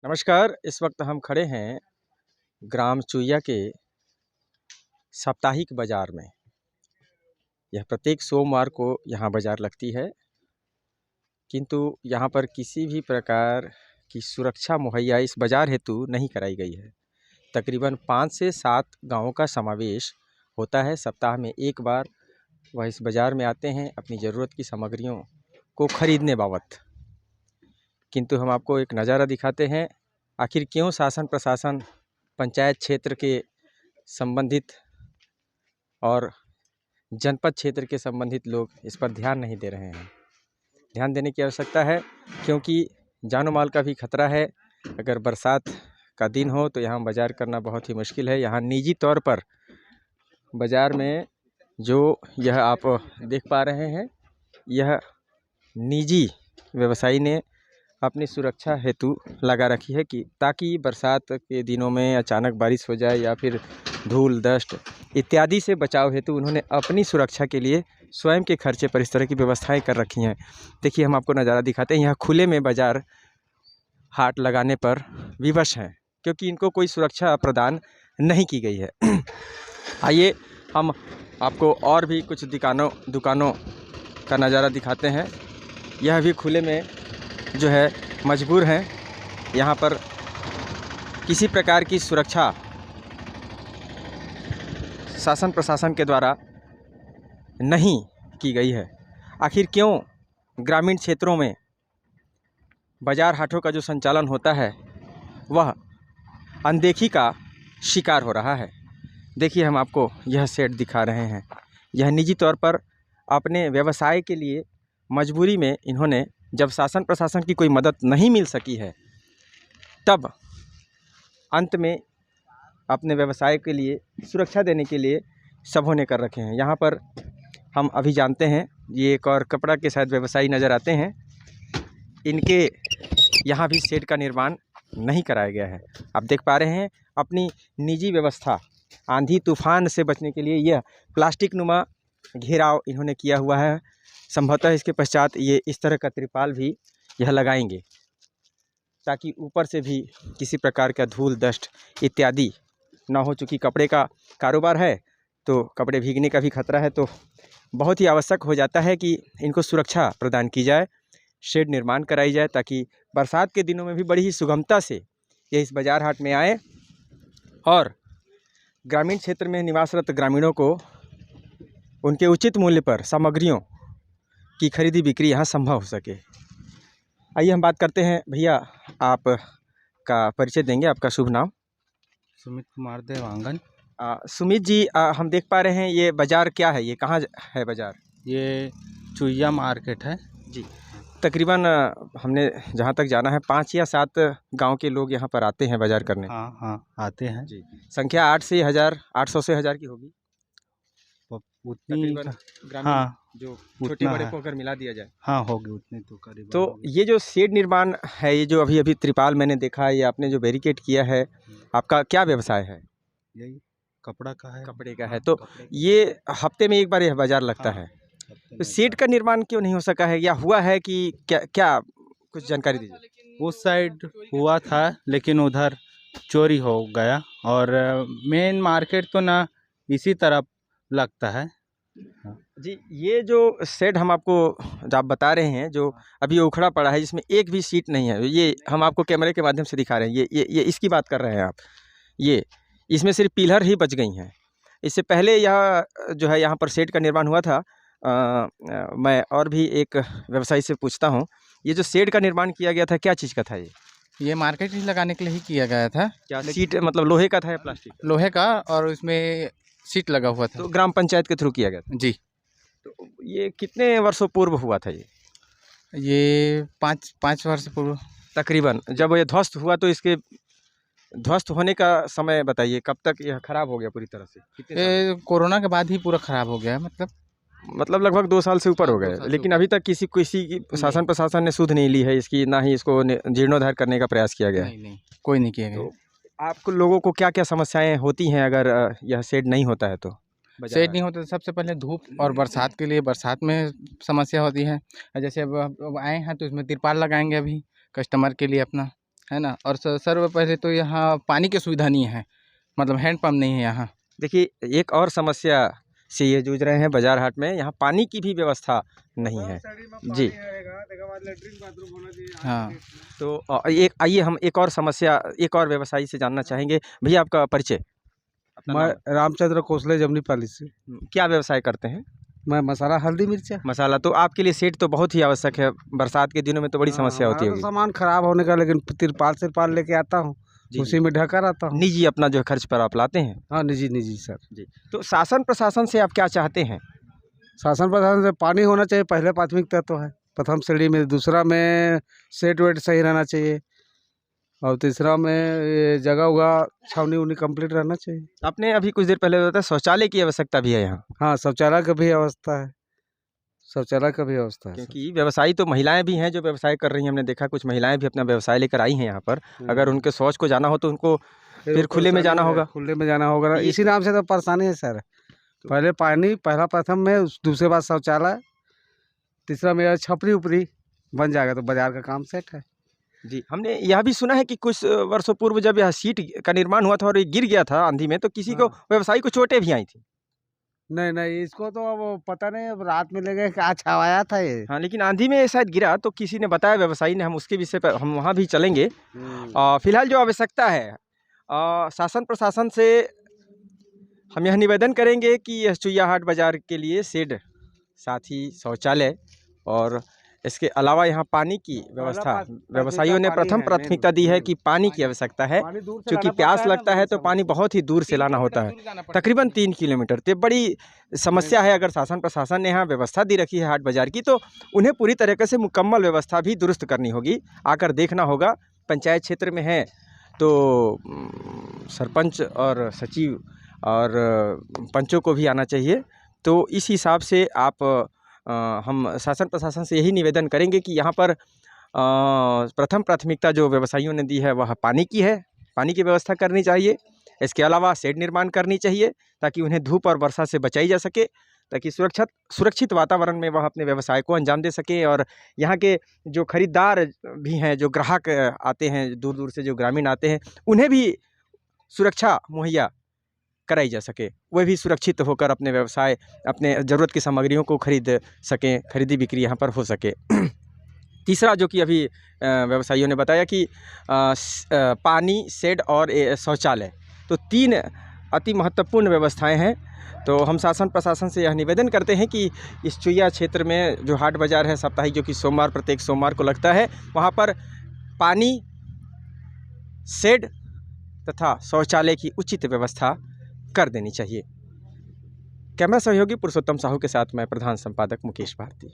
नमस्कार। इस वक्त हम खड़े हैं ग्राम चुइया के साप्ताहिक बाज़ार में। यह प्रत्येक सोमवार को यहाँ बाज़ार लगती है, किंतु यहाँ पर किसी भी प्रकार की सुरक्षा मुहैया इस बाज़ार हेतु नहीं कराई गई है। तकरीबन 5 से 7 गाँवों का समावेश होता है। सप्ताह में एक बार वह इस बाज़ार में आते हैं अपनी ज़रूरत की सामग्रियों को खरीदने बाबत। किंतु हम आपको एक नज़ारा दिखाते हैं, आखिर क्यों शासन प्रशासन पंचायत क्षेत्र के संबंधित और जनपद क्षेत्र के संबंधित लोग इस पर ध्यान नहीं दे रहे हैं। ध्यान देने की आवश्यकता है, क्योंकि जानो माल का भी खतरा है। अगर बरसात का दिन हो तो यहाँ बाज़ार करना बहुत ही मुश्किल है। यहाँ निजी तौर पर बाज़ार में जो यह आप देख पा रहे हैं, यह निजी व्यवसायी ने अपनी सुरक्षा हेतु लगा रखी है कि ताकि बरसात के दिनों में अचानक बारिश हो जाए या फिर धूल डस्ट इत्यादि से बचाव हेतु उन्होंने अपनी सुरक्षा के लिए स्वयं के खर्चे पर इस तरह की व्यवस्थाएं कर रखी हैं। देखिए, हम आपको नज़ारा दिखाते हैं। यहाँ खुले में बाज़ार हाट लगाने पर विवश हैं, क्योंकि इनको कोई सुरक्षा प्रदान नहीं की गई है। आइए हम आपको और भी कुछ दुकानों का नज़ारा दिखाते हैं। यह भी खुले में जो है मजबूर हैं। यहाँ पर किसी प्रकार की सुरक्षा शासन प्रशासन के द्वारा नहीं की गई है। आखिर क्यों ग्रामीण क्षेत्रों में बाज़ार हाटों का जो संचालन होता है वह अनदेखी का शिकार हो रहा है। देखिए, हम आपको यह सेट दिखा रहे हैं। यह निजी तौर पर अपने व्यवसाय के लिए मजबूरी में इन्होंने, जब शासन प्रशासन की कोई मदद नहीं मिल सकी है, तब अंत में अपने व्यवसाय के लिए सुरक्षा देने के लिए सबों ने कर रखे हैं। यहाँ पर हम अभी जानते हैं, ये एक और कपड़ा के शायद व्यवसायी नज़र आते हैं। इनके यहाँ भी शेड का निर्माण नहीं कराया गया है। आप देख पा रहे हैं, अपनी निजी व्यवस्था आंधी तूफान से बचने के लिए यह प्लास्टिक नुमा घेराव इन्होंने किया हुआ है। संभवतः इसके पश्चात ये इस तरह का त्रिपाल भी यह लगाएंगे, ताकि ऊपर से भी किसी प्रकार का धूल डस्ट इत्यादि ना हो। चूँकि कपड़े का कारोबार है तो कपड़े भीगने का भी खतरा है, तो बहुत ही आवश्यक हो जाता है कि इनको सुरक्षा प्रदान की जाए, शेड निर्माण कराई जाए, ताकि बरसात के दिनों में भी बड़ी ही सुगमता से ये इस बाज़ार हाट में आए और ग्रामीण क्षेत्र में निवासरत ग्रामीणों को उनके उचित मूल्य पर सामग्रियों की खरीदी बिक्री यहाँ संभव हो सके। आइए हम बात करते हैं। भैया, आप का परिचय देंगे? आपका शुभ नाम? सुमित कुमार देवांगन। सुमित जी, हम देख पा रहे हैं ये बाज़ार क्या है, ये कहाँ है बाज़ार? ये चुइया मार्केट है जी। तकरीबन हमने जहाँ तक जाना है 5 या 7 गांव के लोग यहाँ पर आते हैं बाज़ार करने। हाँ आते हैं जी। संख्या 8 से 1000, 800 से 1000 की होगी उतनी। ग्रामीण हाँ, जो छोटे बड़े को अगर मिला दिया जाए। हाँ होगी उतनी तो करीब। तो ये जो शेड निर्माण है, ये जो अभी त्रिपाल मैंने देखा है, ये आपने जो बैरिकेड किया है, आपका क्या व्यवसाय है? यही कपड़ा का है। कपड़े का है। तो ये हफ्ते में एक बार यह बाज़ार लगता है। तो शेड का निर्माण क्यों नहीं हो सका है, या हुआ है कि क्या कुछ जानकारी दीजिए। उस साइड हुआ था, लेकिन उधर चोरी हो गया। और मेन मार्केट तो ना इसी तरफ लगता है। जी, ये जो शेड हम आपको आप बता रहे हैं, जो अभी उखड़ा पड़ा है, जिसमें एक भी सीट नहीं है, ये हम आपको कैमरे के माध्यम से दिखा रहे हैं। ये इसकी बात कर रहे हैं आप। ये इसमें सिर्फ पिलर ही बच गई हैं। इससे पहले यह जो है, यहाँ पर शेड का निर्माण हुआ था। मैं और भी एक व्यवसायी से पूछता हूँ, ये जो शेड का निर्माण किया गया था, क्या चीज़ का था ये मार्केट ही लगाने के लिए ही किया गया था। क्या सीट मतलब लोहे का था या प्लास्टिक? लोहे का, और उसमें सीट लगा हुआ था। तो ग्राम पंचायत के थ्रू किया गया था? जी। तो ये कितने वर्षों पूर्व हुआ था ये 5 वर्ष पूर्व तकरीबन? जब ये ध्वस्त हुआ तो इसके ध्वस्त होने का समय बताइए, कब तक यह खराब हो गया पूरी तरह से? कितने साल? ये कोरोना के बाद ही पूरा ख़राब हो गया। मतलब लगभग 2 साल से ऊपर हो गए, लेकिन अभी तक किसी की शासन प्रशासन ने सुध नहीं ली है इसकी, ना ही इसको जीर्णोद्धार करने का प्रयास किया गया है। नहीं, कोई नहीं किया गया। तो आप लोगों को क्या क्या समस्याएं होती हैं अगर यह शेड नहीं होता है तो? शेड नहीं होता तो सबसे पहले धूप और बरसात के लिए, बरसात में समस्या होती है। जैसे अब आए हैं तो इसमें तिरपाल लगाएंगे अभी कस्टमर के लिए अपना, है ना। और सर्व पहले तो यहाँ पानी की सुविधा नहीं है, मतलब हैंडपम्प नहीं है यहाँ। देखिए, एक और समस्या से ये जूझ रहे हैं बाजार हाट में, यहाँ पानी की भी व्यवस्था नहीं है जी। हाँ, तो एक आइए हम एक और समस्या, एक और व्यवसायी से जानना चाहेंगे। भैया, आपका परिचय? अपना मैं नाम? रामचंद्र कोसले जमनी पाली से। क्या व्यवसाय करते हैं? मैं मसाला हल्दी मिर्चा। मसाला। तो आपके लिए शेड तो बहुत ही आवश्यक है, बरसात के दिनों में तो बड़ी समस्या होती हमारा होगी। तो सामान खराब होने का, लेकिन तिरपाल लेके आता हूँ, जी, उसी में ढका रहता हूँ। निजी अपना जो है खर्च पर आप लाते हैं। हाँ, निजी निजी सर। जी। तो शासन प्रशासन से आप क्या चाहते हैं? शासन प्रशासन से पानी होना चाहिए, पहले प्राथमिकता तो है प्रथम श्रेणी में। दूसरा में सेट वेट सही रहना चाहिए, और तीसरा में ये जगह उगह छावनी उनी कंप्लीट रहना चाहिए। आपने अभी कुछ देर पहले बताया शौचालय की आवश्यकता भी है यहाँ, हाँ, शौचालय की भी व्यवस्था है, शौचालय का भी व्यवस्था है सर। क्योंकि व्यवसायी तो महिलाएं भी हैं जो व्यवसाय कर रही हैं। हमने देखा कुछ महिलाएं भी अपना व्यवसाय लेकर आई हैं यहाँ पर। अगर उनके शौच को जाना हो तो उनको फिर खुले में जाना होगा। खुले में जाना होगा, ये- इसी नाम से तो परेशानी है सर। पहले पानी पहला प्रथम में, दूसरे बाद शौचालय, तीसरा में छपरी उपरी बन जाएगा तो बाजार का काम सेट है। जी। हमने यह भी सुना है कि कुछ वर्षों पूर्व जब यह सीट का निर्माण हुआ था और ये गिर गया था आंधी में, तो किसी को, व्यवसायी को चोटें भी आई थी। नहीं नहीं, इसको तो अब पता नहीं, अब रात में ले गए क्या छावाया था ये। हाँ, लेकिन आंधी में शायद गिरा तो किसी ने बताया, व्यवसायी ने। हम उसके विषय पर हम वहाँ भी चलेंगे। फिलहाल जो आवश्यकता है शासन प्रशासन से, हम यह निवेदन करेंगे कि यह चुईया बाजार के लिए शेड, साथ ही शौचालय, और इसके अलावा यहाँ पानी की व्यवस्था, व्यवसायियों ने प्रथम प्राथमिकता दी है कि पानी की आवश्यकता है, क्योंकि प्यास लगता है तो पानी बहुत ही दूर से लाना होता है, तकरीबन 3 किलोमीटर। तो बड़ी समस्या है। अगर शासन प्रशासन ने यहाँ व्यवस्था दी रखी है हाट बाजार की, तो उन्हें पूरी तरीके से मुकम्मल व्यवस्था भी दुरुस्त करनी होगी। आकर देखना होगा। पंचायत क्षेत्र में है तो सरपंच और सचिव और पंचों को भी आना चाहिए। तो इस हिसाब से आप हम शासन प्रशासन से यही निवेदन करेंगे कि यहाँ पर प्रथम प्राथमिकता जो व्यवसायियों ने दी है वह पानी की है। पानी की व्यवस्था करनी चाहिए। इसके अलावा शेड निर्माण करनी चाहिए ताकि उन्हें धूप और वर्षा से बचाई जा सके, ताकि सुरक्षित वातावरण में वह अपने व्यवसाय को अंजाम दे सके। और यहाँ के जो खरीदार भी हैं, जो ग्राहक आते हैं दूर दूर से, जो ग्रामीण आते हैं, उन्हें भी सुरक्षा मुहैया कराई जा सके, वह भी सुरक्षित होकर अपने व्यवसाय, अपने ज़रूरत की सामग्रियों को खरीद सकें, खरीदी बिक्री यहाँ पर हो सके। तीसरा जो कि अभी व्यवसायियों ने बताया कि पानी, शेड और शौचालय, तो 3 अति महत्वपूर्ण व्यवस्थाएं हैं। तो हम शासन प्रशासन से यह निवेदन करते हैं कि इस चुईया क्षेत्र में जो हाट बाज़ार है साप्ताहिक, जो कि प्रत्येक सोमवार को लगता है, वहाँ पर पानी, शेड तथा शौचालय की उचित व्यवस्था कर देनी चाहिए। कैमरा सहयोगी पुरुषोत्तम साहू के साथ मैं प्रधान संपादक मुकेश भारती।